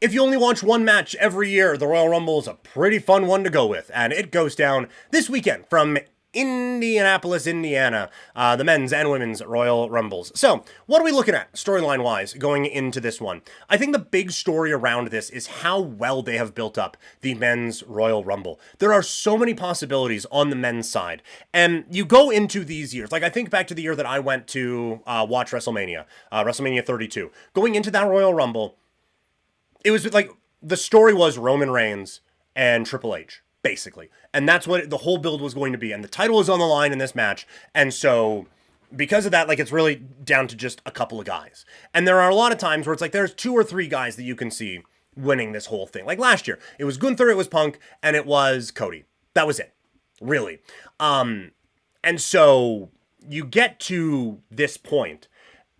if you only watch one match every year, the Royal Rumble is a pretty fun one to go with. And it goes down this weekend from Indianapolis, Indiana, the men's and women's Royal Rumbles. So, what are we looking at storyline-wise going into this one? I think the big story around this is how well they have built up the men's Royal Rumble. There are so many possibilities on the men's side, and you go into these years. Like, I think back to the year that I went to watch WrestleMania, WrestleMania 32. Going into that Royal Rumble, it was like the story was Roman Reigns and Triple H, basically. And that's what the whole build was going to be. And the title is on the line in this match. And so because of that, like, it's really down to just a couple of guys. And there are a lot of times where it's like there's 2 or 3 guys that you can see winning this whole thing. Like last year, it was Gunther, it was Punk, and it was Cody. That was it, really. And so you get to this point,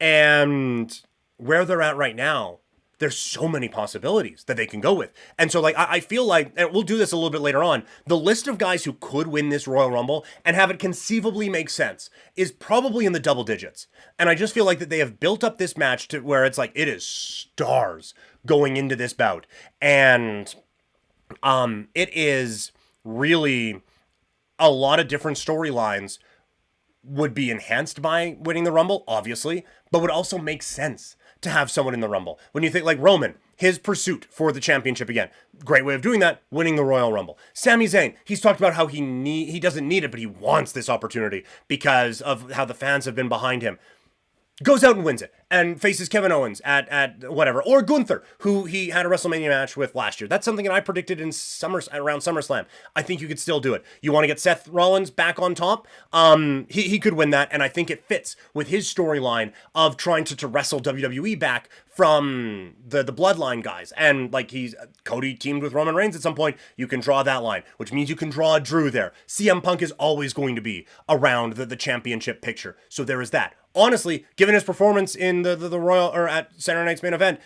and where they're at right now, there's so many possibilities that they can go with. And so, like, I feel like, and we'll do this a little bit later on, the list of guys who could win this Royal Rumble and have it conceivably make sense is probably in the double digits. And I just feel like that they have built up this match to where it's like, it is stars going into this bout. And it is really a lot of different storylines would be enhanced by winning the Rumble, obviously, but would also make sense to have someone in the Rumble. When you think like Roman, his pursuit for the championship again, great way of doing that, winning the Royal Rumble. Sami Zayn, he's talked about how he doesn't need it, but he wants this opportunity because of how the fans have been behind him. Goes out and wins it and faces Kevin Owens at whatever, or Gunther, who he had a WrestleMania match with last year. That's something that I predicted in around SummerSlam. I think you could still do it. You want to get Seth Rollins back on top? He could win that, and I think it fits with his storyline of trying to wrestle WWE back from the Bloodline guys. And like Cody teamed with Roman Reigns at some point, you can draw that line, which means you can draw Drew there. CM Punk is always going to be around the championship picture. So there is that. Honestly, given his performance in the Royal, or at Saturday Night's Main Event,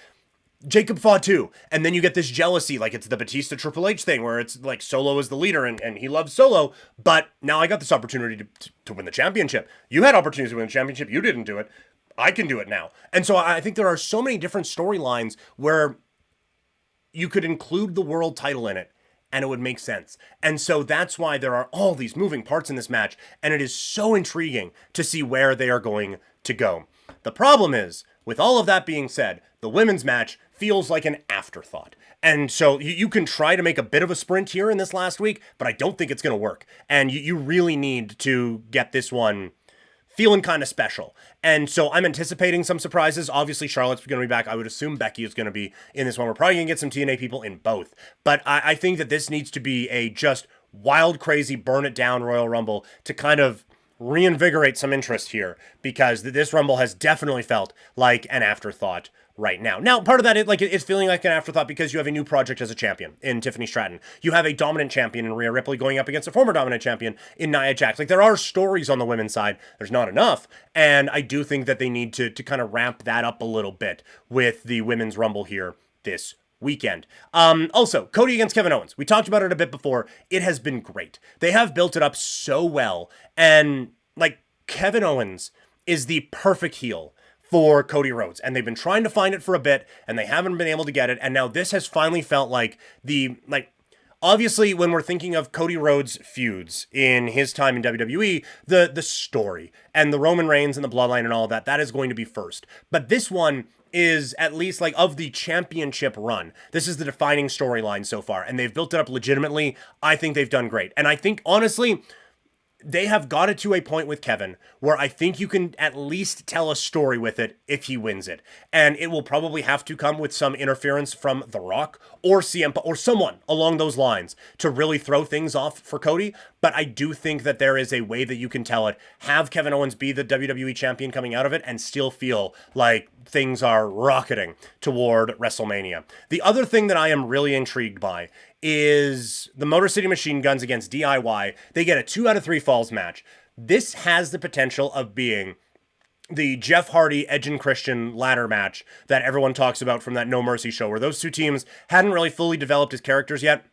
Jacob fought too. And then you get this jealousy, like it's the Batista Triple H thing, where it's like Solo is the leader and he loves Solo, but now I got this opportunity to win the championship. You had opportunities to win the championship, you didn't do it. I can do it now. And so I think there are so many different storylines where you could include the world title in it, and it would make sense. And so that's why there are all these moving parts in this match, and it is so intriguing to see where they are going to go. The problem is, with all of that being said, the women's match feels like an afterthought. And so you can try to make a bit of a sprint here in this last week, but I don't think it's going to work. And you really need to get this one feeling kind of special. And so I'm anticipating some surprises. Obviously, Charlotte's going to be back. I would assume Becky is going to be in this one. We're probably going to get some TNA people in both. But I think that this needs to be a just wild, crazy, burn it down Royal Rumble to kind of reinvigorate some interest here, because this Rumble has definitely felt like an afterthought right now. Now, part of that is like it's feeling like an afterthought because you have a new project as a champion in Tiffany Stratton. You have a dominant champion in Rhea Ripley going up against a former dominant champion in Nia Jax. Like, there are stories on the women's side. There's not enough. And I do think that they need to kind of ramp that up a little bit with the women's Rumble here this weekend. Also, Cody against Kevin Owens. We talked about it a bit before. It has been great. They have built it up so well. And like, Kevin Owens is the perfect heel for Cody Rhodes, and they've been trying to find it for a bit, and they haven't been able to get it, and now this has finally felt like obviously, when we're thinking of Cody Rhodes' feuds in his time in WWE, the story, and the Roman Reigns and the Bloodline and all of that is going to be first. But this one is, at least like of the championship run, this is the defining storyline so far, and they've built it up legitimately. I think they've done great, and I think, honestly, they have got it to a point with Kevin where I think you can at least tell a story with it if he wins it. And it will probably have to come with some interference from The Rock or CM or someone along those lines to really throw things off for Cody. But I do think that there is a way that you can tell it. Have Kevin Owens be the WWE champion coming out of it and still feel like things are rocketing toward WrestleMania. The other thing that I am really intrigued by is the Motor City Machine Guns against DIY. They get a 2 out of 3 falls match. This has the potential of being the Jeff Hardy, Edge and Christian ladder match that everyone talks about from that No Mercy show, where those two teams hadn't really fully developed as characters yet.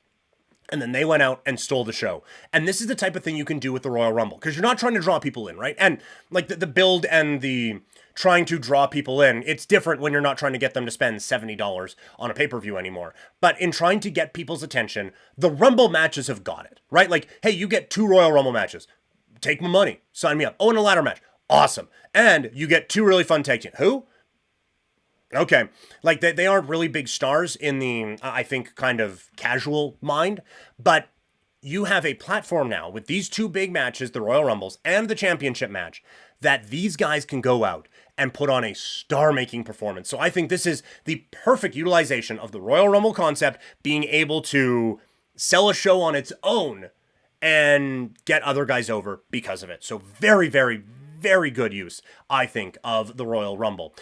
And then they went out and stole the show. And this is the type of thing you can do with the Royal Rumble, because you're not trying to draw people in, right? And like the build and the trying to draw people in, it's different when you're not trying to get them to spend $70 on a pay-per-view anymore. But in trying to get people's attention, the Rumble matches have got it, right? Like, hey, you get 2 Royal Rumble matches. Take my money. Sign me up. Oh, and a ladder match. Awesome. And you get 2 really fun tag teams. Who? Okay. Like, they aren't really big stars in the, I think, kind of casual mind, but you have a platform now with these 2 big matches, the Royal Rumbles and the championship match, that these guys can go out and put on a star-making performance. So I think this is the perfect utilization of the Royal Rumble concept, being able to sell a show on its own and get other guys over because of it. So very, very, very good use, I think, of the Royal Rumble.